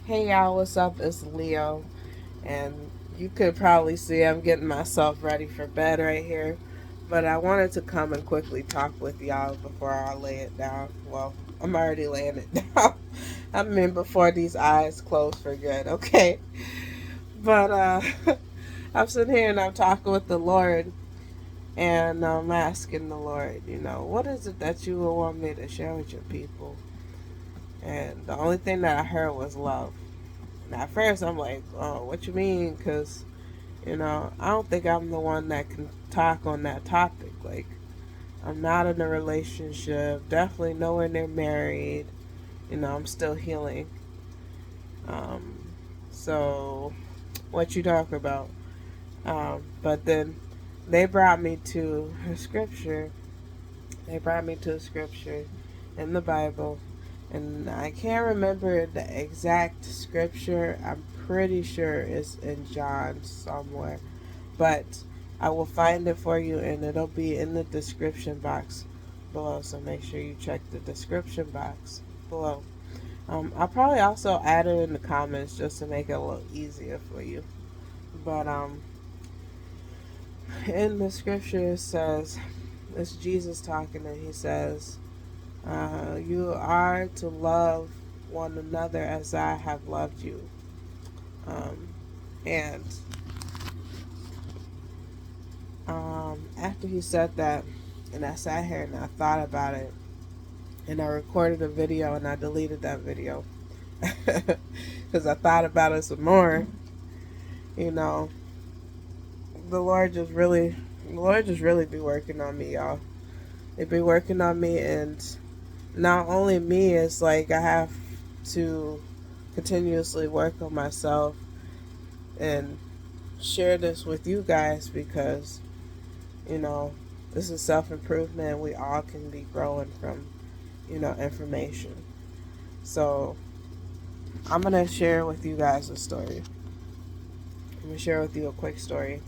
Hey y'all, what's up? It's Leo, and you could probably see I'm getting myself ready for bed right here. But I wanted to come and quickly talk with y'all before I lay it down. Well, I'm already laying it down. I mean, before these eyes close for good, okay? But I'm sitting here and I'm talking with the Lord, and I'm asking the Lord, what is it that you would want me to share with your people? And the only thing that I heard was love. And at first, I'm like, oh, what you mean? Because, I don't think I'm the one that can talk on that topic. Like, I'm not in a relationship, definitely nowhere near married. I'm still healing. Um, so, what you talk about? But then they brought me to a scripture. They brought me to a scripture in the Bible. And I can't remember the exact scripture. I'm pretty sure it's in John somewhere. But I will find it for you and it'll be in the description box below. So make sure you check the description box below. I'll probably also add it in the comments just to make it a little easier for you. But in the scripture it says, it's Jesus talking, and he says, you are to love one another as I have loved you. Um, and after he said that, and I sat here and I thought about it, and I recorded a video and I deleted that video because I thought about it some more. You know, the Lord just really, the Lord just really be working on me, y'all. They be working on me, and not only me, it's like I have to continuously work on myself and share this with you guys because, you know, this is self improvement. We all can be growing from, information. So I'm going to share with you guys a story. I'm going to share with you a quick story.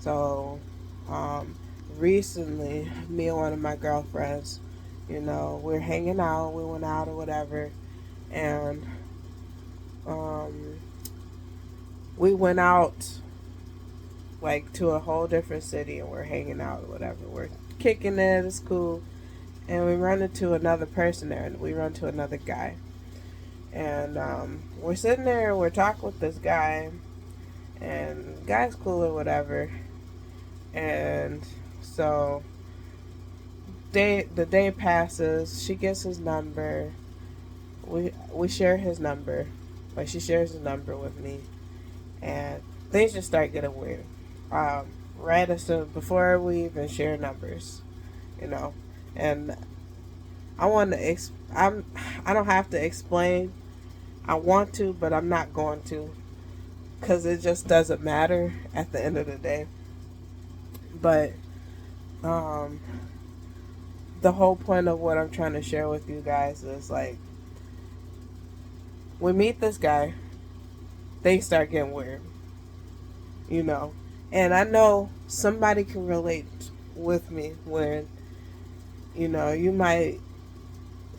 So, um, recently, me and one of my girlfriends, we're hanging out. We went out or whatever. And um, we went out like to a whole different city and we're hanging out or whatever. We're kicking it. It's cool. And we run into another person there, and we run to another guy. And we're sitting there, and we're talking with this guy, and the guy's cool or whatever. And so the day passes. She gets his number. We share his number, like she shares his number with me, and things just start getting weird. Right as soon before we even share numbers, you know, and I want to. I don't have to explain. I want to, but I'm not going to, because it just doesn't matter at the end of the day. But um, the whole point of what I'm trying to share with you guys is like, we meet this guy, things start getting weird, you know. And I know somebody can relate with me when, you might,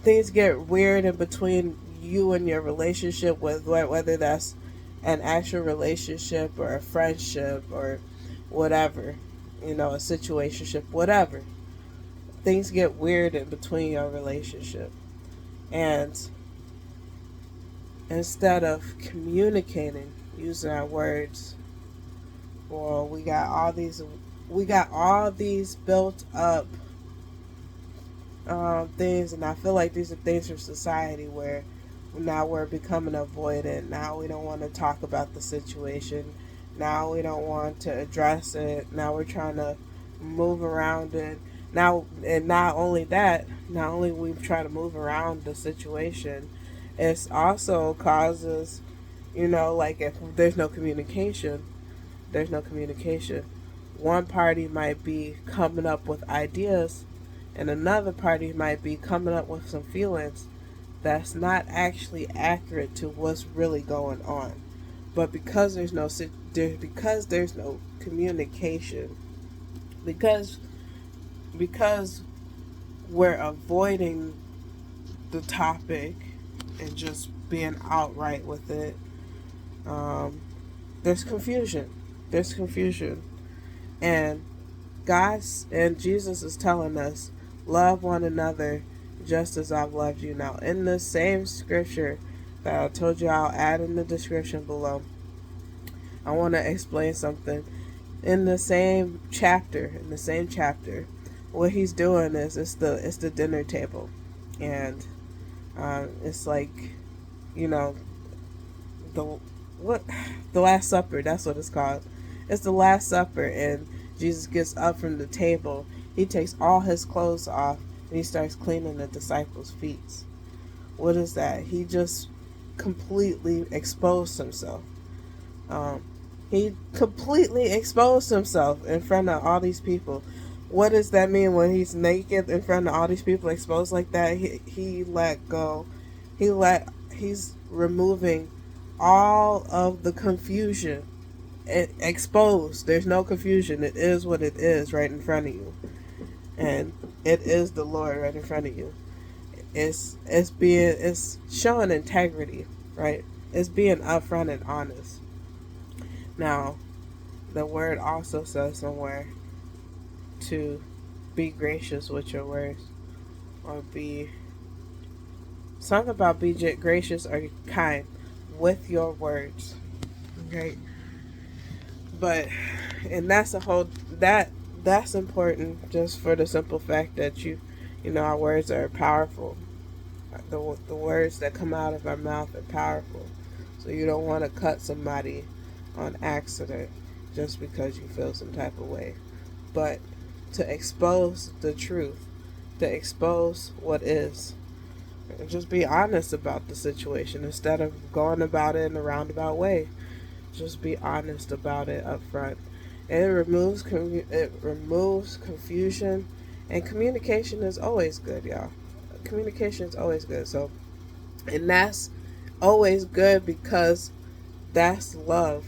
things get weird in between you and your relationship, with whether that's an actual relationship or a friendship or whatever, a situationship, whatever. Things get weird in between your relationship. And instead of communicating using our words, well, we got all these built up things, and I feel like these are things from society where now we're becoming avoidant. Now we don't want to talk about the situation. Now we don't want to address it. Now we're trying to move around it. Now, and not only that, not only we try to move around the situation, it also causes, like if there's no communication. One party might be coming up with ideas, and another party might be coming up with some feelings that's not actually accurate to what's really going on. But because there's no communication, because we're avoiding the topic and just being outright with it. There's confusion. There's confusion. And Jesus is telling us, love one another just as I've loved you. Now, in the same scripture that I told you, I'll add in the description below, I want to explain something. In the same chapter, what he's doing is it's the dinner table, and it's like, you know, the what the Last Supper. That's what it's called. It's the Last Supper, and Jesus gets up from the table. He takes all his clothes off and he starts cleaning the disciples' feet. What is that? He just completely exposed himself. He completely exposed himself in front of all these people. What does that mean when he's naked in front of all these people, exposed like that? He let go. He's removing all of the confusion. Exposed. There's no confusion. It is what it is right in front of you, and it is the Lord right in front of you. It's showing integrity, right? It's being upfront and honest. Now, the word also says somewhere to be gracious with your words, or be something about be gracious or kind with your words. Okay, but and that's a whole that's important, just for the simple fact that you know our words are powerful. The words that come out of our mouth are powerful. So you don't want to cut somebody on accident just because you feel some type of way. But to expose the truth, to expose what is, and just be honest about the situation instead of going about it in a roundabout way. Just be honest about it up front. And it removes confusion, and communication is always good, y'all. Communication is always good. So, and that's always good because that's love.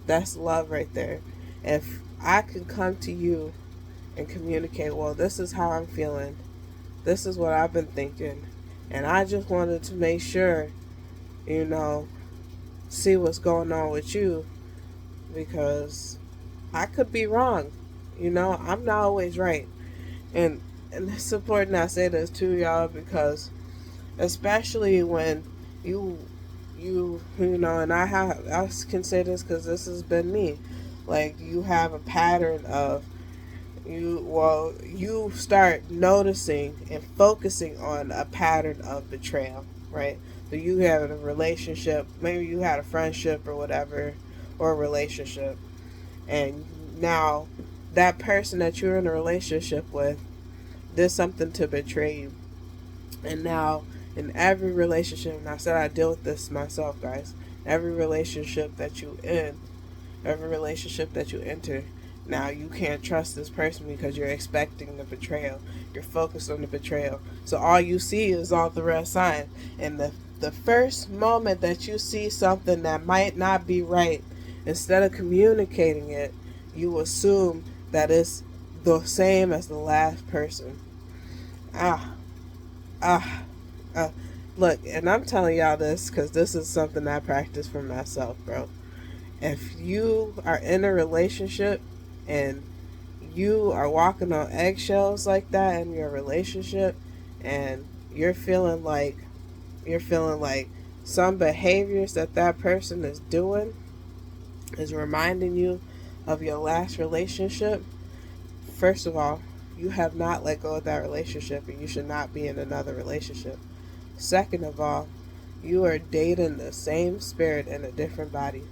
That's love right there. If I can come to you and communicate, well, this is how I'm feeling, this is what I've been thinking, and I just wanted to make sure, you know, see what's going on with you, because I could be wrong. You know, I'm not always right. And it's important I say this too, y'all, because especially when you know, and I can say this because this has been me. Like, you have a pattern of you start noticing and focusing on a pattern of betrayal, right? So you have a relationship, maybe you had a friendship or whatever, or a relationship, and now that person that you're in a relationship with did something to betray you. And now in every relationship, and I said I deal with this myself, guys, every relationship that you enter, now you can't trust this person because you're expecting the betrayal. You're focused on the betrayal. So all you see is all the red sign. And the first moment that you see something that might not be right, instead of communicating it, you assume that it's the same as the last person. Ah, ah, ah. Look, and I'm telling y'all this because this is something I practice for myself, bro. If you are in a relationship and you are walking on eggshells like that in your relationship, and you're feeling like some behaviors that person is doing is reminding you of your last relationship, first of all, you have not let go of that relationship, and you should not be in another relationship. Second of all, you are dating the same spirit in a different body.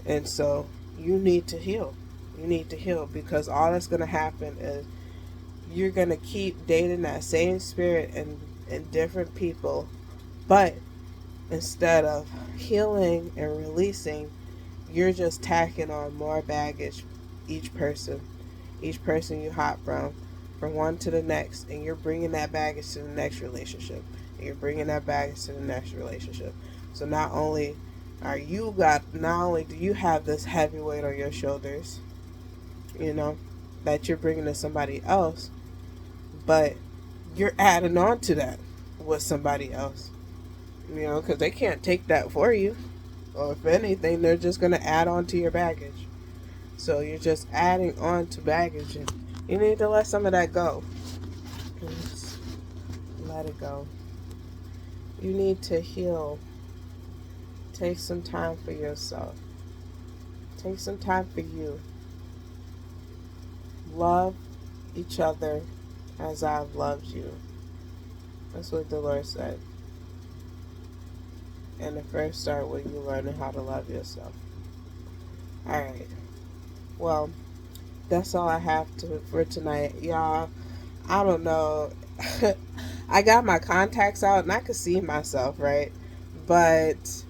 And so you need to heal. You need to heal, because all that's going to happen is you're going to keep dating that same spirit and different people. But instead of healing and releasing, you're just tacking on more baggage each person. Each person you hop from one to the next, and you're bringing that baggage to the next relationship. And you're bringing that baggage to the next relationship. So not only do you have this heavy weight on your shoulders, you know, that you're bringing to somebody else, but you're adding on to that with somebody else. you know, because they can't take that for you. Or if anything, they're just going to add on to your baggage. So you're just adding on to baggage, and you need to let some of that go. Just let it go. You need to heal. Take some time for yourself. Take some time for you. Love each other as I've loved you. That's what the Lord said. And it first start with you learning how to love yourself. Alright. Well, that's all I have for tonight. Y'all, I don't know. I got my contacts out and I could see myself, right? But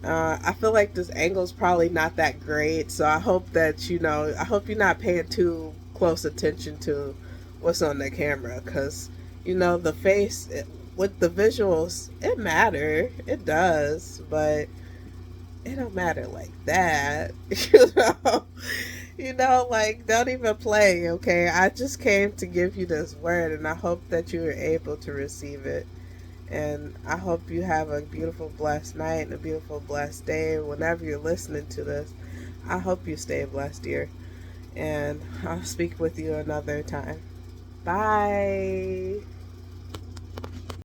I feel like this angle's probably not that great, so I hope that I hope you're not paying too close attention to what's on the camera, because the face with the visuals, it matter, it does, but it don't matter like that. Like, don't even play, okay? I just came to give you this word, and I hope that you were able to receive it. And I hope you have a beautiful, blessed night and a beautiful, blessed day. Whenever you're listening to this, I hope you stay blessed, dear. And I'll speak with you another time. Bye.